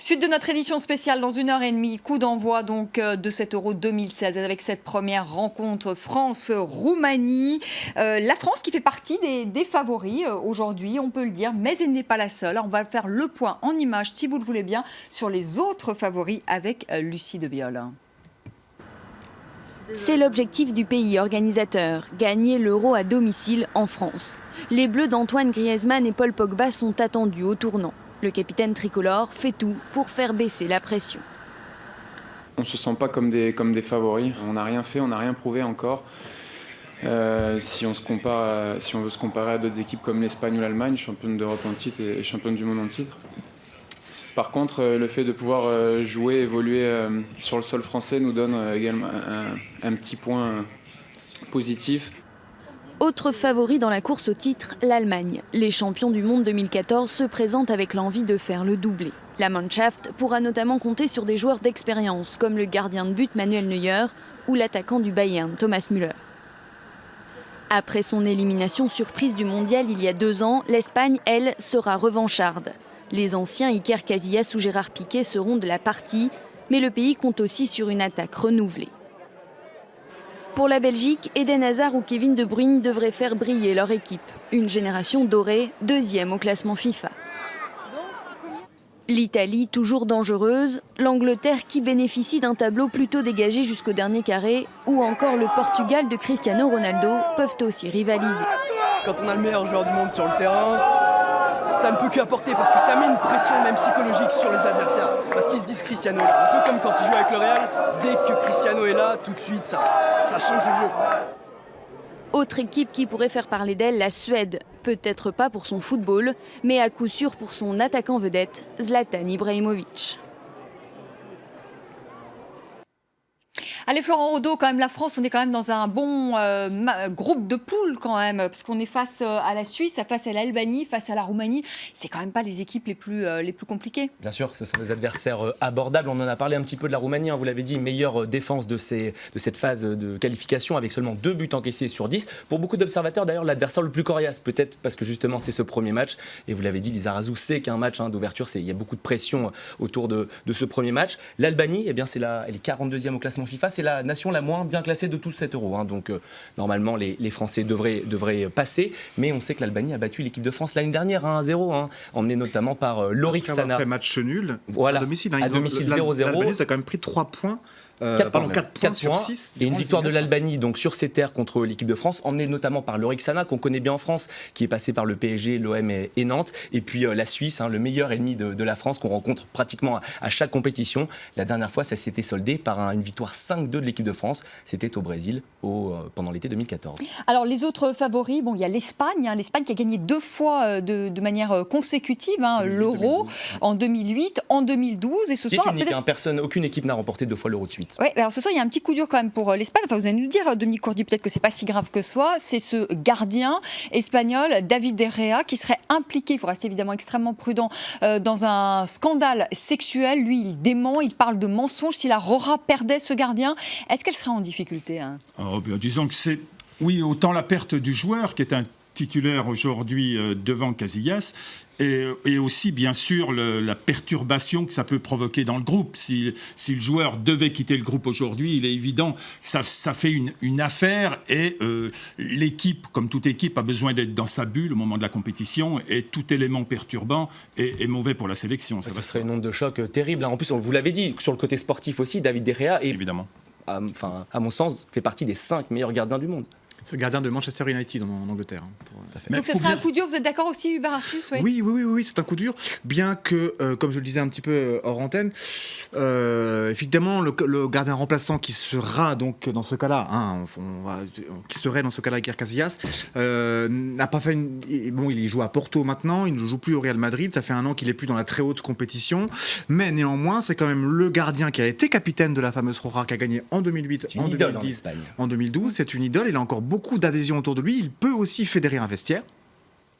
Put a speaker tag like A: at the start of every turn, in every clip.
A: Suite de notre édition spéciale dans 1h30, coup d'envoi donc de cet Euro 2016 avec cette première rencontre France-Roumanie. La France qui fait partie des favoris aujourd'hui, on peut le dire, mais elle n'est pas la seule. On va faire le point en images, si vous le voulez bien, sur les autres favoris avec Lucie Debiol.
B: C'est l'objectif du pays organisateur, gagner l'Euro à domicile en France. Les Bleus d'Antoine Griezmann et Paul Pogba sont attendus au tournant. Le capitaine tricolore fait tout pour faire baisser la pression.
C: On ne se sent pas comme des favoris. On n'a rien fait, on n'a rien prouvé encore. Si on veut se comparer à d'autres équipes comme l'Espagne ou l'Allemagne, championne d'Europe en titre et championne du monde en titre. Par contre, le fait de pouvoir jouer, évoluer sur le sol français nous donne également un petit point positif.
B: Autre favori dans la course au titre, l'Allemagne. Les champions du monde 2014 se présentent avec l'envie de faire le doublé. La Mannschaft pourra notamment compter sur des joueurs d'expérience comme le gardien de but Manuel Neuer ou l'attaquant du Bayern Thomas Müller. Après son élimination surprise du mondial il y a 2 ans, l'Espagne, elle, sera revancharde. Les anciens Iker Casillas ou Gérard Piqué seront de la partie, mais le pays compte aussi sur une attaque renouvelée. Pour la Belgique, Eden Hazard ou Kevin De Bruyne devraient faire briller leur équipe. Une génération dorée, 2e au classement FIFA. L'Italie, toujours dangereuse, l'Angleterre qui bénéficie d'un tableau plutôt dégagé jusqu'au dernier carré, ou encore le Portugal de Cristiano Ronaldo peuvent aussi rivaliser.
D: Quand on a le meilleur joueur du monde sur le terrain, ça ne peut qu'apporter parce que ça met une pression même psychologique sur les adversaires. Parce qu'ils se disent Cristiano est là. Un peu comme quand ils jouent avec le Real, dès que Cristiano est là, tout de suite ça change le jeu.
B: Autre équipe qui pourrait faire parler d'elle, la Suède. Peut-être pas pour son football, mais à coup sûr pour son attaquant vedette, Zlatan Ibrahimovic.
A: Allez Florent Audeau, quand même la France, on est quand même dans un bon groupe de poules quand même, parce qu'on est face à la Suisse, face à l'Albanie, face à la Roumanie. C'est quand même pas les équipes les plus compliquées.
E: Bien sûr, ce sont des adversaires abordables. On en a parlé un petit peu de la Roumanie, hein, vous l'avez dit, meilleure défense de cette phase de qualification avec seulement 2 buts encaissés sur 10. Pour beaucoup d'observateurs, d'ailleurs, l'adversaire le plus coriace, peut-être parce que justement c'est ce premier match. Et vous l'avez dit, Lizarazu sait qu'un match d'ouverture, il y a beaucoup de pression autour de ce premier match. L'Albanie, eh bien, elle est 42e au classement FIFA. C'est la nation la moins bien classée de tout cet Euro. Hein. Donc, normalement, les Français devraient passer. Mais on sait que l'Albanie a battu l'équipe de France l'année dernière, 1-0, hein, emmené notamment par Lorik Sana.
F: Après match nul,
E: voilà,
F: à domicile.
E: À domicile 0-0.
F: L'Albanie a quand même pris 3 points. 4 points sur 6.
E: Et une victoire de l'Albanie donc sur ses terres contre l'équipe de France, emmenée notamment par Lorik Sana, qu'on connaît bien en France, qui est passé par le PSG, l'OM et Nantes. Et puis la Suisse, hein, le meilleur ennemi de la France, qu'on rencontre pratiquement à chaque compétition. La dernière fois, ça s'était soldé par une victoire 5-2 de l'équipe de France. C'était au Brésil pendant l'été 2014.
A: Alors les autres favoris, il y a l'Espagne. L'Espagne qui a gagné 2 fois de manière consécutive l'Euro en 2008, en 2012. Et ce soir,
E: unique, aucune équipe n'a remporté 2 fois l'Euro de suite.
A: Oui, alors ce soir, il y a un petit coup dur quand même pour l'Espagne. Enfin, vous allez nous dire, Dominique Courdy, peut-être que c'est pas si grave que ça. C'est ce gardien espagnol, David De Gea, qui serait impliqué, il faut rester évidemment extrêmement prudent, dans un scandale sexuel. Lui, il dément, il parle de mensonges. Si la Rora perdait ce gardien, est-ce qu'elle serait en difficulté
G: Disons que c'est, oui, autant la perte du joueur, qui est un titulaire aujourd'hui devant Casillas, et aussi, bien sûr, la perturbation que ça peut provoquer dans le groupe. Si le joueur devait quitter le groupe aujourd'hui, il est évident que ça fait une affaire et l'équipe, comme toute équipe, a besoin d'être dans sa bulle au moment de la compétition et tout élément perturbant est mauvais pour la sélection.
E: Ce serait une onde de choc terrible. En plus, vous l'avez dit, sur le côté sportif aussi, David De Gea,
G: évidemment,
E: à mon sens, fait partie des 5 meilleurs gardiens du monde.
F: C'est le gardien de Manchester United en Angleterre.
A: Donc ça serait un coup dur, vous êtes d'accord aussi, Hubert Artus?
F: Oui, c'est un coup dur. Bien que, comme je le disais un petit peu hors antenne, effectivement, le gardien remplaçant qui sera donc dans ce cas-là, qui serait dans ce cas-là Iker Casillas, n'a pas fait il joue à Porto maintenant, il ne joue plus au Real Madrid, ça fait 1 an qu'il n'est plus dans la très haute compétition, mais néanmoins, c'est quand même le gardien qui a été capitaine de la fameuse Rora, qui a gagné en 2008, en 2010, en 2012. C'est une idole, il a encore beaucoup d'adhésion autour de lui, il peut aussi fédérer un vestiaire,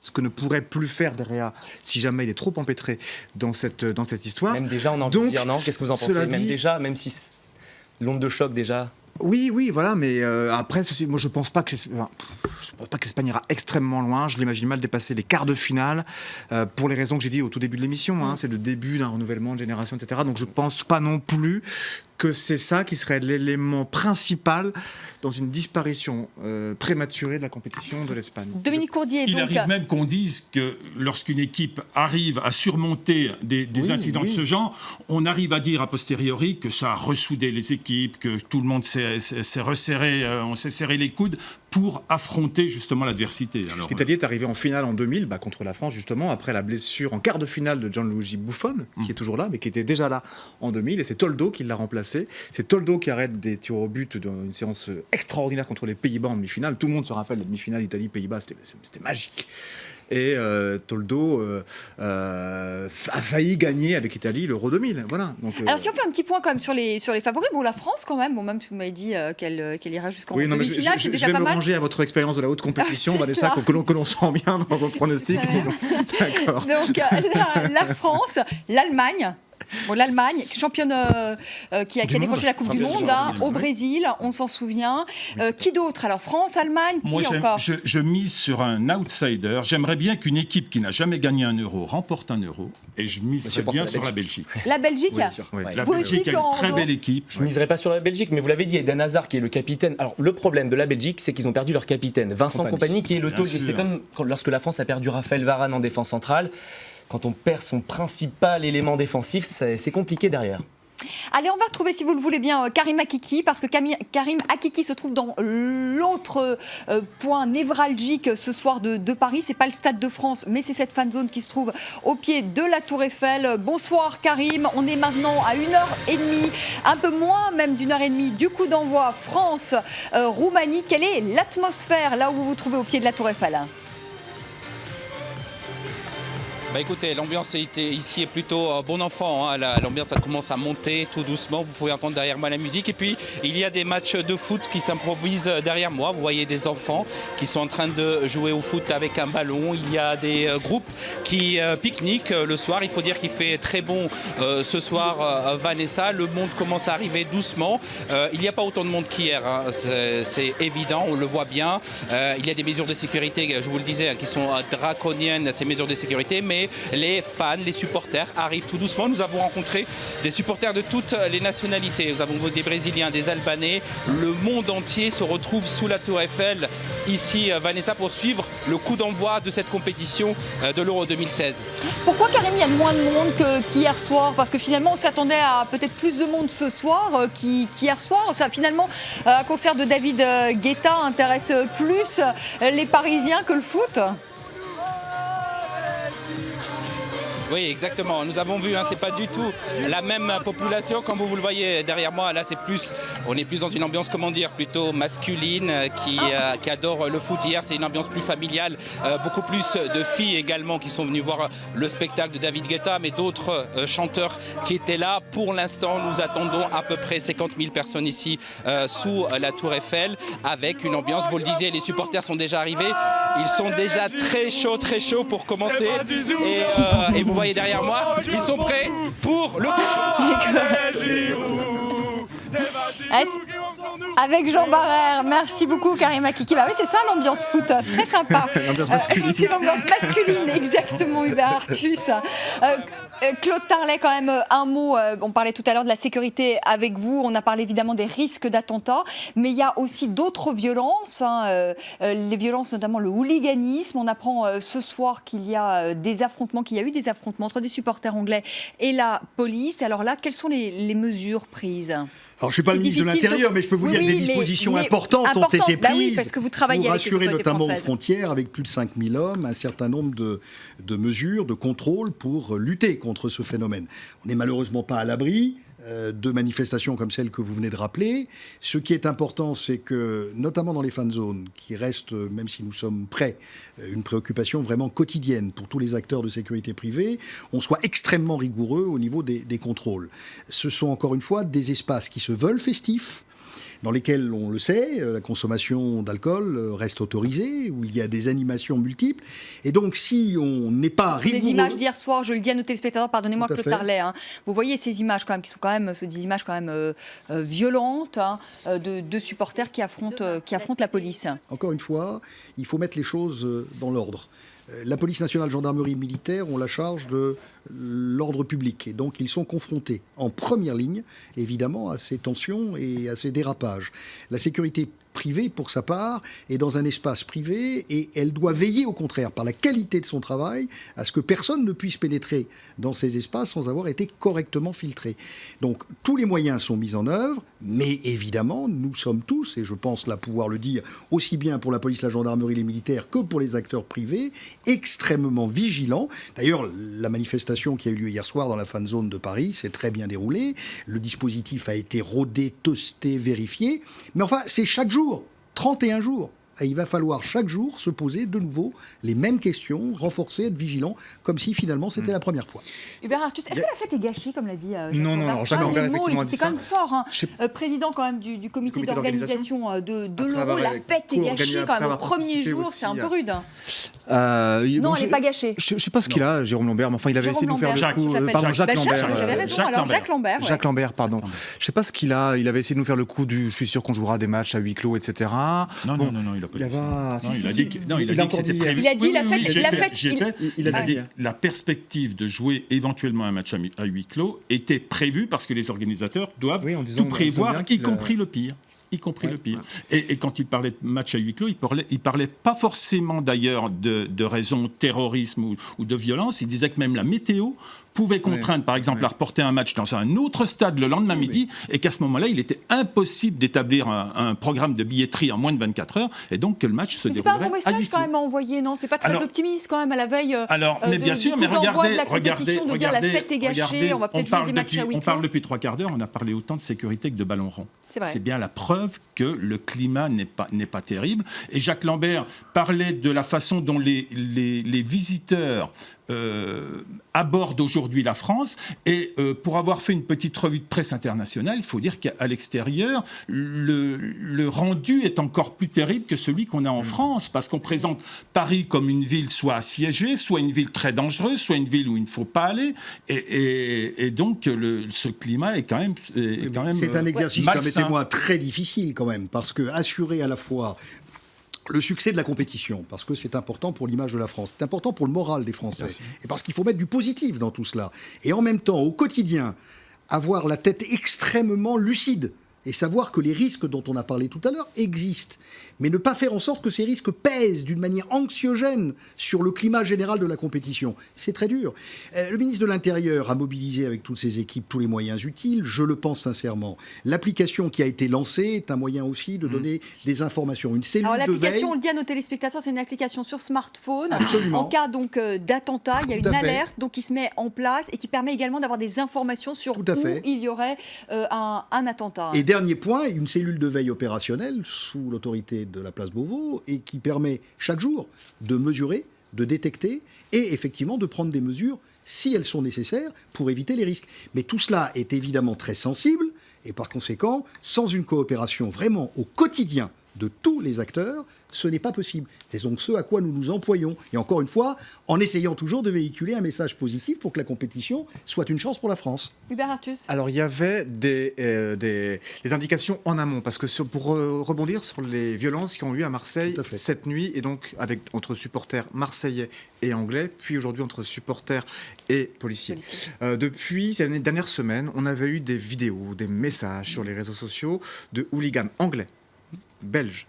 F: ce que ne pourrait plus faire De Gea si jamais il est trop empêtré dans cette histoire.
E: Même déjà, on a envie de dire non. Qu'est-ce que vous en pensez? Même déjà, même si l'onde de choc déjà
F: Oui, voilà, mais après, moi je pense pas que l'Espagne ira extrêmement loin. Je l'imagine mal dépasser les quarts de finale, pour les raisons que j'ai dit au tout début de l'émission. C'est le début d'un renouvellement de génération, etc. Donc je pense pas non plus que c'est ça qui serait l'élément principal dans une disparition prématurée de la compétition de l'Espagne.
A: Dominique Courdier,
G: Il
A: donc...
G: arrive même qu'on dise que lorsqu'une équipe arrive à surmonter des incidents de ce genre, on arrive à dire a posteriori que ça a ressoudé les équipes, que tout le monde s'est resserré, on s'est serré les coudes pour affronter justement l'adversité.
F: L'Italie est arrivée en finale en 2000 contre la France, justement, après la blessure en quart de finale de Gianluigi Buffon, qui est toujours là, mais qui était déjà là en 2000, et c'est Toldo qui l'a remplacé. C'est Toldo qui arrête des tirs au but dans une séance extraordinaire contre les Pays-Bas en demi-finale. Tout le monde se rappelle la demi-finale Italie-Pays-Bas, c'était magique. Et Toldo a failli gagner avec l'Italie l'Euro 2000. Voilà. Donc,
A: Alors si on fait un petit point quand même sur les favoris, bon, la France quand même, même si vous m'avez dit qu'elle ira jusqu'en demi-finale, c'est déjà pas mal.
F: Je vais me ranger à votre expérience de la haute compétition, Vanessa, que l'on sent bien dans vos pronostics. D'accord.
A: Donc la France, l'Allemagne. Bon, l'Allemagne, championne qui a décroché la Coupe du Monde, au Brésil, on s'en souvient. Qui d'autre? Alors France, Allemagne, qui encore?
G: Je mise sur un outsider. J'aimerais bien qu'une équipe qui n'a jamais gagné un euro remporte un euro. Et je miserais bien sur la Belgique.
A: La Belgique?
G: Oui, la Belgique est une très belle équipe.
E: Je ne miserais pas sur la Belgique, mais vous l'avez dit, Eden Hazard qui est le capitaine. Alors le problème de la Belgique, c'est qu'ils ont perdu leur capitaine, Vincent Kompany, qui est le taulier. C'est comme lorsque la France a perdu Raphaël Varane en défense centrale. Quand on perd son principal élément défensif, c'est compliqué derrière.
A: Allez, on va retrouver, si vous le voulez bien, Karim Akiki, parce que Karim Akiki se trouve dans l'autre point névralgique ce soir de Paris. C'est pas le Stade de France, mais c'est cette fan zone qui se trouve au pied de la Tour Eiffel. Bonsoir Karim, on est maintenant à 1h30, un peu moins même d'1h30 du coup d'envoi France-Roumanie. Quelle est l'atmosphère là où vous vous trouvez au pied de la Tour Eiffel ?
H: Écoutez, l'ambiance ici est plutôt bon enfant. L'ambiance commence à monter tout doucement. Vous pouvez entendre derrière moi la musique. Et puis, il y a des matchs de foot qui s'improvisent derrière moi. Vous voyez des enfants qui sont en train de jouer au foot avec un ballon. Il y a des groupes qui pique-niquent le soir. Il faut dire qu'il fait très bon ce soir, Vanessa. Le monde commence à arriver doucement. Il n'y a pas autant de monde qu'hier. C'est évident, on le voit bien. Il y a des mesures de sécurité, je vous le disais, qui sont draconiennes, ces mesures de sécurité. Mais les fans, les supporters arrivent tout doucement. Nous avons rencontré des supporters de toutes les nationalités. Nous avons des Brésiliens, des Albanais. Le monde entier se retrouve sous la Tour Eiffel, ici, Vanessa, pour suivre le coup d'envoi de cette compétition de l'Euro 2016.
A: Pourquoi, Karim, il y a moins de monde qu'hier soir? Parce que finalement, on s'attendait à peut-être plus de monde ce soir qu'hier soir. Ça, finalement, un concert de David Guetta intéresse plus les Parisiens que le foot.
H: Oui, exactement. Nous avons vu, c'est pas du tout la même population. Comme vous le voyez derrière moi, là, on est plus dans une ambiance, plutôt masculine, qui adore le foot. Hier, c'est une ambiance plus familiale. Beaucoup plus de filles également qui sont venues voir le spectacle de David Guetta, mais d'autres chanteurs qui étaient là. Pour l'instant, nous attendons à peu près 50 000 personnes ici sous la Tour Eiffel, avec une ambiance, vous le disiez, les supporters sont déjà arrivés. Ils sont déjà très chauds pour commencer. Et vous voyez derrière moi, ils sont prêts pour le
A: avec Jean Barrère. Merci beaucoup Karim Akiki. Oui, c'est ça l'ambiance foot, très sympa.
F: L'ambiance masculine.
A: C'est l'ambiance masculine, exactement, Hubert Artus. Claude Tarlet, quand même, un mot. On parlait tout à l'heure de la sécurité avec vous. On a parlé évidemment des risques d'attentats, mais il y a aussi d'autres violences. Les violences, notamment le hooliganisme. On apprend ce soir qu'il y a eu des affrontements entre des supporters anglais et la police. Alors là, quelles sont les mesures prises ?
I: Alors, je ne suis pas le ministre de l'Intérieur, mais je peux vous dire que des dispositions importantes ont été prises
A: parce que vous travaillez
I: pour
A: avec
I: assurer notamment
A: françaises.
I: aux frontières, avec plus de 5000 hommes, un certain nombre de mesures, de contrôles pour lutter contre ce phénomène. On n'est malheureusement pas à l'abri de manifestations comme celle que vous venez de rappeler. Ce qui est important, c'est que, notamment dans les fan zones, qui restent, même si nous sommes prêts, une préoccupation vraiment quotidienne pour tous les acteurs de sécurité privée, on soit extrêmement rigoureux au niveau des contrôles. Ce sont encore une fois des espaces qui se veulent festifs, dans lesquels, on le sait, la consommation d'alcool reste autorisée, où il y a des animations multiples. Et donc, si on n'est pas rigoureux...
A: Des images d'hier soir, je le dis à nos téléspectateurs, pardonnez-moi
I: Tout à
A: Claude
I: fait.
A: Tarlet, hein. Vous voyez ces images quand même, qui sont quand même des images quand même violentes, hein, de supporters qui affrontent la police.
I: Encore une fois, il faut mettre les choses dans l'ordre. La police nationale, gendarmerie militaire ont la charge de l'ordre public. Et donc, ils sont confrontés en première ligne, évidemment, à ces tensions et à ces dérapages. La sécurité privée, pour sa part, est dans un espace privé et elle doit veiller, au contraire, par la qualité de son travail, à ce que personne ne puisse pénétrer dans ces espaces sans avoir été correctement filtré. Donc, tous les moyens sont mis en œuvre, mais évidemment, nous sommes tous, et je pense là pouvoir le dire aussi bien pour la police, la gendarmerie, les militaires, que pour les acteurs privés, extrêmement vigilants. D'ailleurs, la manifestation qui a eu lieu hier soir dans la fan zone de Paris s'est très bien déroulée. Le dispositif a été rodé, testé, vérifié. Mais enfin, c'est chaque jour. 31 jours. Et il va falloir chaque jour se poser de nouveau les mêmes questions, renforcer, être vigilant, comme si finalement c'était la première fois.
A: Hubert Artus, est-ce que la fête est gâchée, comme l'a dit Jacques
F: Non,
A: Lambert?
F: alors
A: C'est
F: Jacques
A: quand même
F: Lambert,
A: des mots,
F: effectivement, a
A: c'était
F: dit
A: quand même
F: ça.
A: fort, hein.
F: Je sais-
A: Président quand même du comité d'organisation de
F: Après
A: l'Euro,
F: avoir-
A: la fête est gâchée quand même.
F: avoir
A: Au premier
F: participé
A: jour,
F: aussi
A: c'est un peu
F: à-
A: rude. Hein.
F: Non,
A: Non, elle n'est pas gâchée.
F: Je sais pas ce qu'il a, Jérôme Lambert, mais enfin, il avait
A: Jérôme
F: essayé de nous faire
A: Lambert,
F: le coup.
A: j'appelle
F: Pardon,
A: Jacques.
F: Jacques
A: Bah,
F: Lambert.
A: j'avais raison,
G: Jacques
A: alors
G: Lambert.
A: Jacques Lambert. Ouais.
F: Jacques Lambert, pardon. Je sais pas ce qu'il a. Il avait essayé de nous faire le coup du. Je suis sûr qu'on jouera des matchs à huis clos, etc.
G: Non,
F: Bon,
G: non, il a pas
F: il
G: dit ça.
F: va-
G: Non,
F: si,
G: il a
F: si,
G: dit que, non, il a
F: il
G: dit
F: a
G: que c'était
F: encore dit-
G: prévu.
A: Il a dit la fête-
G: j'y
A: la
G: étais,
A: fête,
G: j'y étais.
F: il a
G: a
F: dit.
G: dit la perspective de jouer éventuellement un match à huis clos était prévue parce que les organisateurs doivent
F: Oui, en disant-
G: tout
F: en disant
G: prévoir,
F: bien
G: y
F: qu'il a-
G: compris le pire. Y compris
F: Ouais,
G: le pire. Et quand il parlait de match à huis clos, il parlait pas forcément d'ailleurs de raisons de terrorisme ou de violence. Il disait que même la météo pouvait contraindre, par exemple, à reporter un match dans un autre stade le lendemain midi, et qu'à ce moment-là, il était impossible d'établir un programme de billetterie en moins de 24 heures, et donc que le match se
A: Mais c'est pas un
G: déroulerait
A: bon
G: à huis
A: message quand
G: clos.
A: même à envoyer, non? C'est pas très
G: Alors-
A: optimiste quand même à la veille
G: Mais bien sûr, mais
A: du coup d'envoi de la
G: regardez,
A: compétition, de dire la fête est gâchée, on va peut-être jouer des matchs à huis
G: on parle
A: clos.
G: depuis 3 quarts d'heure, on a parlé autant de sécurité que de ballon rond.
A: C'est vrai.
G: C'est bien la preuve que le climat n'est pas terrible. Et Jacques Lambert parlait de la façon dont les visiteurs aborde aujourd'hui la France. Et pour avoir fait une petite revue de presse internationale, il faut dire qu'à l'extérieur, le rendu est encore plus terrible que celui qu'on a en France, parce qu'on présente Paris comme une ville soit assiégée, soit une ville très dangereuse, soit une ville où il ne faut pas aller. Et donc, ce climat est quand même
I: C'est un exercice,
G: malsain.
I: permettez-moi, très difficile quand même, parce que assurer à la fois le succès de la compétition, parce que c'est important pour l'image de la France, c'est important pour le moral des Français, et parce qu'il faut mettre du positif dans tout cela. Et en même temps, au quotidien, avoir la tête extrêmement lucide et savoir que les risques dont on a parlé tout à l'heure existent, mais ne pas faire en sorte que ces risques pèsent d'une manière anxiogène sur le climat général de la compétition. C'est très dur. Le ministre de l'Intérieur a mobilisé avec toutes ses équipes tous les moyens utiles, je le pense sincèrement. L'application qui a été lancée est un moyen aussi de donner des informations. Une cellule
A: Alors
I: de veille...
A: l'application, on le dit à nos téléspectateurs, c'est une application sur smartphone.
I: Absolument.
A: En cas donc d'attentat, il y a
I: Tout
A: une
I: à fait.
A: alerte donc qui se met en place et qui permet également d'avoir des informations sur
I: Tout à
A: où
I: fait.
A: il y aurait un attentat.
I: Et dernier point, une cellule de veille opérationnelle sous l'autorité de la place Beauvau et qui permet chaque jour de mesurer, de détecter et effectivement de prendre des mesures si elles sont nécessaires pour éviter les risques. Mais tout cela est évidemment très sensible et par conséquent, sans une coopération vraiment au quotidien de tous les acteurs, ce n'est pas possible. C'est donc ce à quoi nous nous employons. Et encore une fois, en essayant toujours de véhiculer un message positif pour que la compétition soit une chance pour la France.
A: Hubert Artus.
F: Alors, il y avait des indications en amont, parce que pour rebondir sur les violences qui ont eu lieu à Marseille
I: Tout à fait.
F: cette nuit, et donc entre supporters marseillais et anglais, puis aujourd'hui entre supporters et policiers. Depuis ces dernières semaines, on avait eu des vidéos, des messages sur les réseaux sociaux de hooligans anglais, belges,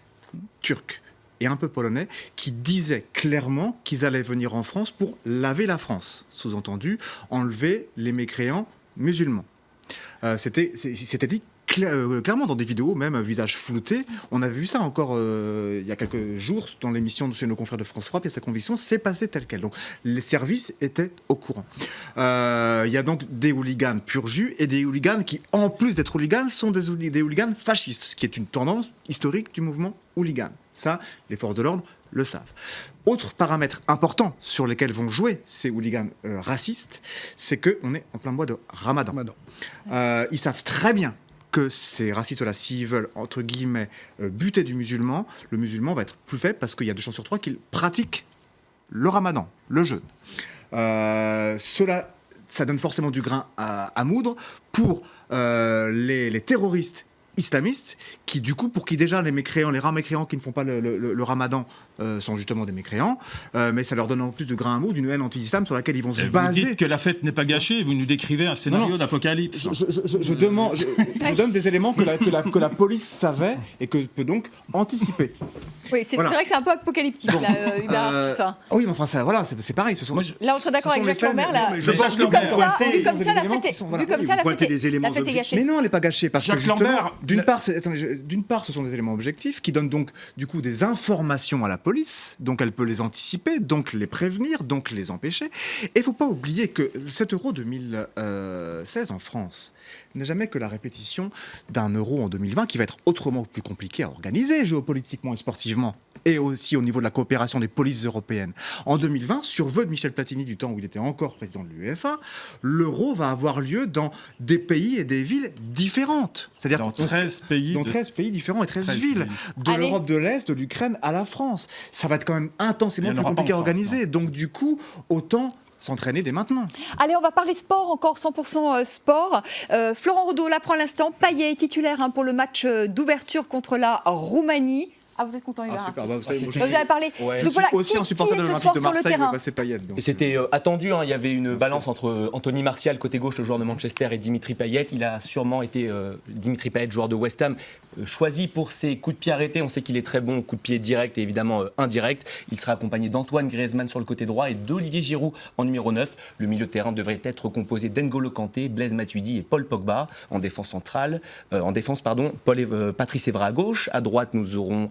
F: turcs et un peu polonais qui disaient clairement qu'ils allaient venir en France pour laver la France. Sous-entendu, enlever les mécréants musulmans. C'était dit clairement dans des vidéos, même visage flouté. On avait vu ça encore il y a quelques jours dans l'émission chez nos confrères de France 3, Pièce à conviction, c'est passé tel quel. Donc les services étaient au courant. Il y a donc des hooligans pur jus et des hooligans qui, en plus d'être hooligans, sont des hooligans fascistes, ce qui est une tendance historique du mouvement hooligan. Ça, les forces de l'ordre le savent. Autre paramètre important sur lesquels vont jouer ces hooligans racistes, c'est qu'on est en plein mois de Ramadan. Ils savent très bien que ces racistes-là, s'ils veulent, entre guillemets, buter du musulman, le musulman va être plus faible parce qu'il y a 2 chances sur 3 qu'il pratique le ramadan, le jeûne. Cela, ça donne forcément du grain à moudre pour les terroristes islamistes qui, du coup, pour qui déjà les mécréants, les rares mécréants qui ne font pas le ramadan sont justement des mécréants, mais ça leur donne en plus de grain à moudre d'une haine anti-islam sur laquelle ils vont se baser.
G: Vous dites que la fête n'est pas gâchée, vous nous décrivez un scénario d'apocalypse.
F: Je donne des éléments que la police savait et que peut donc anticiper.
A: Oui, c'est vrai que c'est un peu apocalyptique, là, Hubert, tout ça.
F: Oui, mais enfin, ça, voilà, c'est pareil.
A: Là, on serait d'accord avec Jacques Lambert. Vu comme ça, la fête est gâchée.
F: Mais non, elle n'est pas gâchée, parce que justement, d'une part, ce sont des éléments objectifs qui donnent donc, du coup, des informations à la police, donc elle peut les anticiper, donc les prévenir, donc les empêcher. Et il ne faut pas oublier que cet euro 2016 en France n'est jamais que la répétition d'un euro en 2020 qui va être autrement plus compliqué à organiser géopolitiquement et sportivement, et aussi au niveau de la coopération des polices européennes. En 2020, sur vœu de Michel Platini du temps où il était encore président de l'UEFA, l'euro va avoir lieu dans des pays et des villes différentes. C'est-à-dire
G: dans 13 pays.
F: Dans 13 pays différents et 13 villes. De l'Europe de l'Est, de l'Ukraine à la France. Ça va être quand même intensément plus compliqué à organiser. Donc du coup, autant s'entraîner dès maintenant.
A: Allez, on va parler sport, encore 100% sport. Florent Rodeau, là, pour l'instant, Payet est titulaire pour le match d'ouverture contre la Roumanie. Ah, vous êtes content, Hubert? Vous avez parlé.
F: Ouais. Je suis aussi un supporter de l'Olympique de Marseille, je vais passer Payet.
E: Et c'était attendu, il y avait une balance entre Anthony Martial, côté gauche, le joueur de Manchester, et Dimitri Payet. Il a sûrement été, Dimitri Payet, joueur de West Ham, choisi pour ses coups de pied arrêtés. On sait qu'il est très bon, coup de pied direct et évidemment indirect. Il sera accompagné d'Antoine Griezmann sur le côté droit et d'Olivier Giroud en numéro 9. Le milieu de terrain devrait être composé d'N'Golo Kanté, Blaise Matuidi et Paul Pogba. En défense centrale, Patrice Evra à gauche. À droite, nous aurons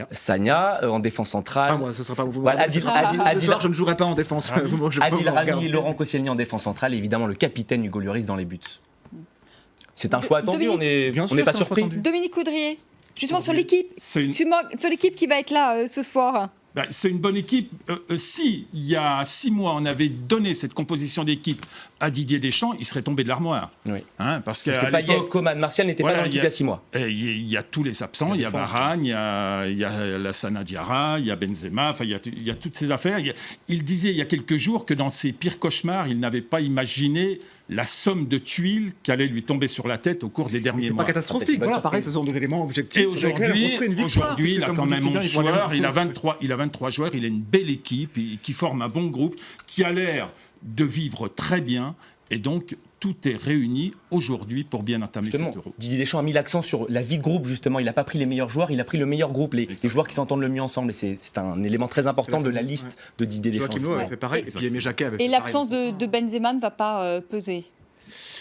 E: Sagna en défense centrale.
F: Moi, ce sera pas vous.
E: Adil,
F: ce soir, je ne jouerai pas en défense.
E: Adil Rami, Laurent Koscielny en défense centrale et évidemment le capitaine Hugo Lloris dans les buts. C'est un choix attendu, on n'est pas surpris.
A: Dominique Coudrier, justement sur l'équipe qui va être là ce soir.
G: C'est une bonne équipe. Si, il y a 6 mois, on avait donné cette composition d'équipe à Didier Deschamps, il serait tombé de l'armoire.
E: Oui.
G: Parce que
E: Payet, Coman, Martial n'étaient pas dans l'équipe il y a 6 mois.
G: Il y a tous les absents. Il y a Varane, il y a Lassana Diarra, il y a Benzema, il y a toutes ces affaires. Il disait il y a quelques jours que dans ses pires cauchemars, il n'avait pas imaginé la somme de tuiles qui allait lui tomber sur la tête au cours des derniers mois.
F: C'est pas catastrophique. Voilà, pareil, ce sont des éléments objectifs.
G: Et aujourd'hui, il a quand même 11 joueurs, il a 23 joueurs, il a une belle équipe qui forme un bon groupe, qui a l'air de vivre très bien. Et donc, tout est réuni aujourd'hui pour bien entamer cet euro.
E: Didier Deschamps a mis l'accent sur la vie de groupe, justement. Il n'a pas pris les meilleurs joueurs, il a pris le meilleur groupe, les joueurs qui s'entendent le mieux ensemble. Et c'est un élément très important de la liste de Didier Deschamps.
F: Joachim Löw avait fait pareil, et puis Aimé Jacquet avait fait pareil.
A: Et l'absence de Benzema ne va pas peser?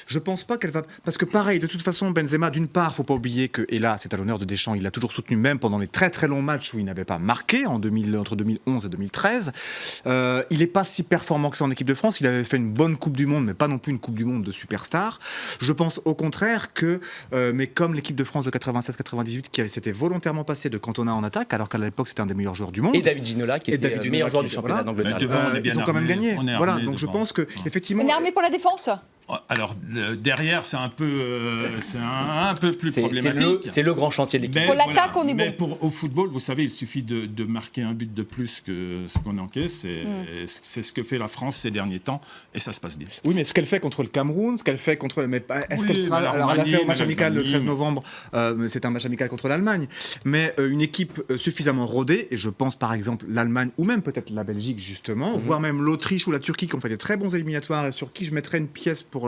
F: Je pense pas qu'elle va... Parce que pareil, de toute façon, Benzema, d'une part, faut pas oublier que, et là, c'est à l'honneur de Deschamps, il l'a toujours soutenu, même pendant les très très longs matchs où il n'avait pas marqué, entre 2011 et 2013. Il n'est pas si performant que ça en équipe de France. Il avait fait une bonne Coupe du Monde, mais pas non plus une Coupe du Monde de superstar. Je pense au contraire que, mais comme l'équipe de France de 96-98, qui s'était volontairement passé de Cantona en attaque, alors qu'à l'époque, c'était un des meilleurs joueurs du monde.
E: Et David Ginola, qui était le meilleur joueur du championnat d'Angleterre.
F: Ils ont quand même gagné. Voilà, donc je pense que, effectivement...
A: On est armé pour la défense?
G: Alors, derrière, c'est un peu plus problématique.
E: C'est le grand chantier de l'équipe.
A: Pour l'attaque, on est bon.
G: Mais au football, vous savez, il suffit de marquer un but de plus que ce qu'on encaisse. C'est ce que fait la France ces derniers temps, et ça se passe bien.
F: Oui, mais ce qu'elle fait contre le Cameroun, ce qu'elle fait contre... Est-ce qu'elle sera... Alors, elle a fait au match amical le 13 novembre, c'est un match amical contre l'Allemagne. Mais une équipe suffisamment rodée, et je pense par exemple l'Allemagne, ou même peut-être la Belgique, justement, voire même l'Autriche ou la Turquie, qui ont fait des très bons éliminatoires, et sur qui je mettrais une pièce pour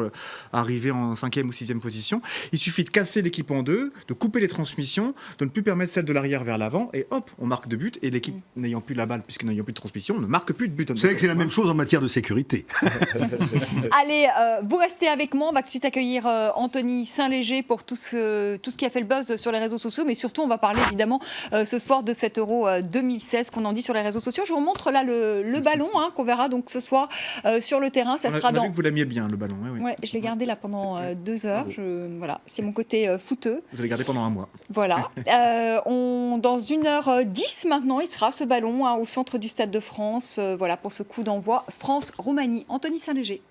F: arriver en 5e ou 6e position. Il suffit de casser l'équipe en deux, de couper les transmissions, de ne plus permettre celle de l'arrière vers l'avant, et hop, on marque 2 buts, et l'équipe n'ayant plus la balle, puisque n'ayant plus de transmission, ne marque plus de but.
I: C'est vrai que c'est la même chose en matière de sécurité.
A: Allez, vous restez avec moi, on va tout de suite accueillir Anthony Saint-Léger pour tout ce qui a fait le buzz sur les réseaux sociaux, mais surtout on va parler évidemment ce soir de cet Euro 2016 qu'on en dit sur les réseaux sociaux. Je vous montre là le ballon qu'on verra donc ce soir sur le terrain. Ça sera
F: on a vu que vous l'aimiez bien, le ballon. Oui.
A: Ouais, je l'ai gardé là pendant 2 heures. Voilà, c'est mon côté footeux.
F: Vous allez garder pendant 1 mois.
A: Voilà. Dans 1h10 maintenant, il sera ce ballon au centre du Stade de France. Voilà pour ce coup d'envoi France-Roumanie. Anthony Saint-Léger.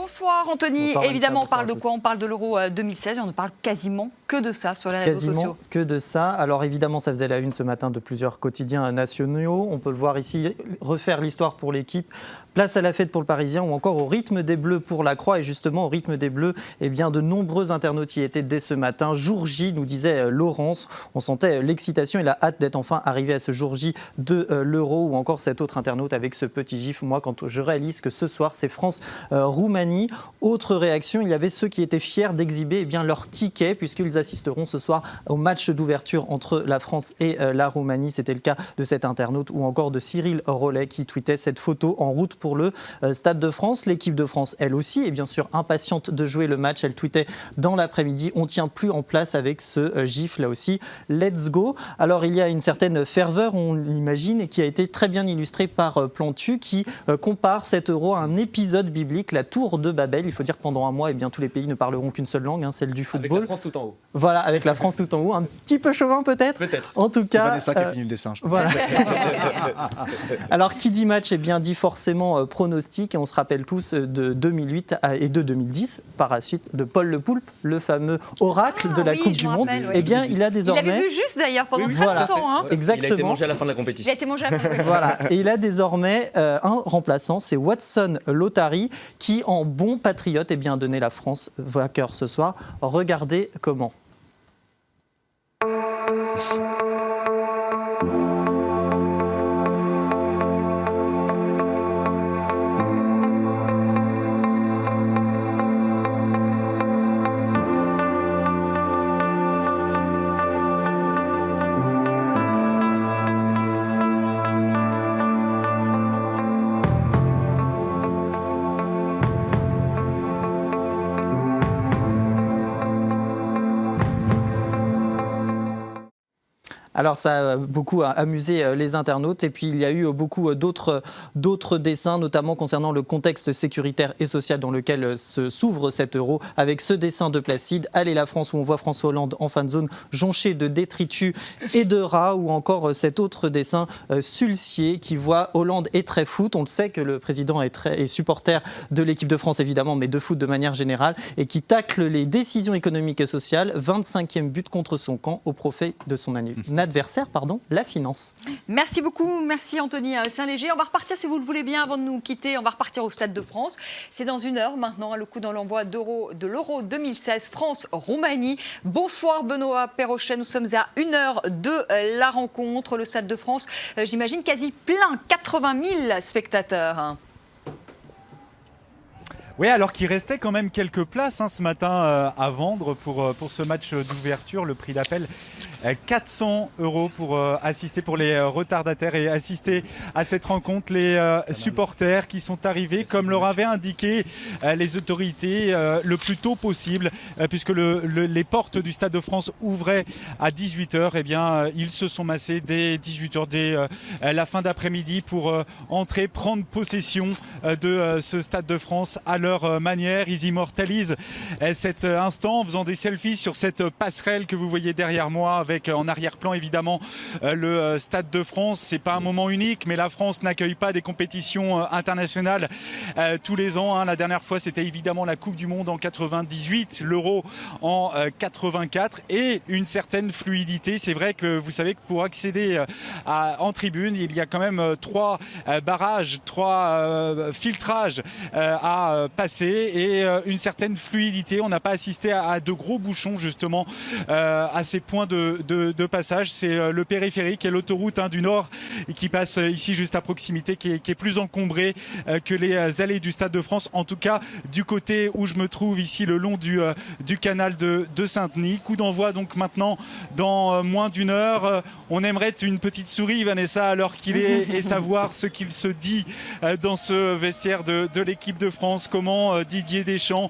A: Bonsoir Anthony.
J: Bonsoir,
A: Évidemment, on
J: bonsoir
A: parle de
J: à
A: quoi?
J: tous.
A: On parle de l'Euro 2016 et on ne parle quasiment que de ça sur les réseaux
J: Quasiment
A: sociaux.
J: que de ça. Alors évidemment, ça faisait la une ce matin de plusieurs quotidiens nationaux. On peut le voir ici, refaire l'histoire pour l'équipe. Place à la fête pour le Parisien ou encore au rythme des Bleus pour la Croix. Et justement, au rythme des Bleus, eh bien, de nombreux internautes y étaient dès ce matin. Jour J, nous disait Laurence. On sentait l'excitation et la hâte d'être enfin arrivé à ce jour J de l'Euro. Ou encore cet autre internaute avec ce petit gif. Moi, quand je réalise que ce soir, c'est France-Roumanie. Autre réaction, il y avait ceux qui étaient fiers d'exhiber leur ticket puisqu'ils assisteront ce soir au match d'ouverture entre la France et la Roumanie. C'était le cas de cet internaute ou encore de Cyril Rollet qui tweetait cette photo en route pour le Stade de France. L'équipe de France, elle aussi, est bien sûr impatiente de jouer le match. Elle tweetait dans l'après-midi. On ne tient plus en place avec ce gif là aussi. Let's go. Alors il y a une certaine ferveur, on l'imagine, et qui a été très bien illustrée par Plantu qui compare cet Euro à un épisode biblique, la tour de Babel. Il faut dire que pendant un mois, tous les pays ne parleront qu'une seule langue, celle du football.
E: Avec la France tout en haut.
J: Voilà, avec la France tout en haut. Un petit peu chauvin peut-être. En tout cas,
F: Vanessa qui a fini le dessin. Je
J: voilà. Alors, qui dit match, dit forcément pronostic. Et on se rappelle tous de 2008 et de 2010, par la suite, de Paul Le Poulpe, le fameux oracle de la Coupe du Monde. Il a désormais...
A: Il l'avait vu juste d'ailleurs pendant très longtemps. Hein.
J: Exactement.
E: Il a été mangé à la fin de la compétition.
A: Il a été mangé à la fin de la compétition.
J: Voilà. Et il a désormais un remplaçant, c'est Watson Lotari, qui, en bon patriote, a donné la France vainqueur ce soir. Regardez comment. Alors ça a beaucoup amusé les internautes et puis il y a eu beaucoup d'autres dessins, notamment concernant le contexte sécuritaire et social dans lequel s'ouvre cet Euro, avec ce dessin de Placide, Allez la France, où on voit François Hollande en fin de zone jonché de détritus et de rats, ou encore cet autre dessin Sulcier qui voit Hollande est très foot. On le sait que le président est supporter de l'équipe de France évidemment, mais de foot de manière générale, et qui tacle les décisions économiques et sociales. 25e but contre son camp au profit de son adversaire, la finance.
A: Merci beaucoup, merci Anthony Saint-Léger. On va repartir, si vous le voulez bien, avant de nous quitter, on va repartir au Stade de France. C'est dans 1 heure maintenant, le coup dans l'envoi de l'Euro 2016, France-Roumanie. Bonsoir Benoît Perrochet, nous sommes à 1 heure de la rencontre. Le Stade de France, j'imagine quasi plein, 80 000 spectateurs.
K: Oui, alors qu'il restait quand même quelques places ce matin à vendre pour ce match d'ouverture. Le prix d'appel, 400 € pour assister, pour les retardataires, et assister à cette rencontre. Les supporters qui sont arrivés, comme leur avaient indiqué les autorités, le plus tôt possible, puisque les portes du Stade de France ouvraient à 18h. Eh bien, ils se sont massés dès 18h, dès la fin d'après-midi, pour entrer, prendre possession de ce Stade de France à leur manière. Ils immortalisent cet instant en faisant des selfies sur cette passerelle que vous voyez derrière moi, avec en arrière-plan évidemment le Stade de France. C'est pas un moment unique, mais la France n'accueille pas des compétitions internationales tous les ans. La dernière fois, c'était évidemment la Coupe du Monde en 98, l'Euro en 84, et une certaine fluidité. C'est vrai que vous savez que pour accéder en tribune, il y a quand même 3 barrages, 3 filtrages à passer, et une certaine fluidité. On n'a pas assisté à de gros bouchons justement à ces points de passage. C'est le périphérique et l'autoroute du Nord qui passe ici juste à proximité, qui est plus encombré que les allées du Stade de France, en tout cas du côté où je me trouve ici, le long du canal de Saint-Denis. Coup d'envoi donc maintenant dans moins d'1 heure. On aimerait une petite souris, Vanessa, à l'heure qu'il est, et savoir ce qu'il se dit dans ce vestiaire de l'équipe de France. Comment Didier Deschamps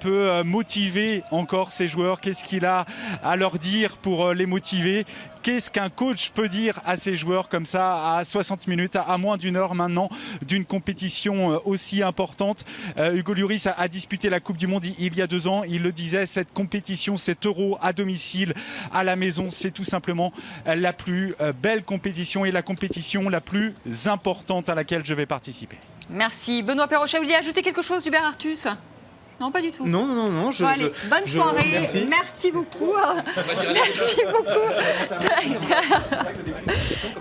K: peut motiver encore ses joueurs. Qu'est-ce qu'il a à leur dire pour les motiver? Qu'est-ce qu'un coach peut dire à ses joueurs comme ça à 60 minutes, à moins d'1 heure maintenant d'une compétition aussi importante? Hugo Lloris a disputé la Coupe du Monde il y a 2 ans. Il le disait, cette compétition, cet Euro à domicile, à la maison, c'est tout simplement la plus belle compétition et la compétition la plus importante à laquelle je vais participer.
A: Merci. Benoît Perrochet, vous vouliez ajouter quelque chose, Hubert Artus ? Non, pas du tout.
F: Non.
A: Bon, allez, bonne soirée. Merci beaucoup. Merci beaucoup.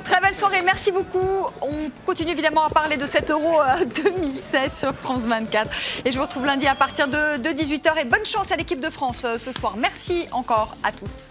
A: Très belle soirée. Merci beaucoup. On continue évidemment à parler de cet Euro 2016 sur France 24. Et je vous retrouve lundi à partir de 18h. Et bonne chance à l'équipe de France ce soir. Merci encore à tous.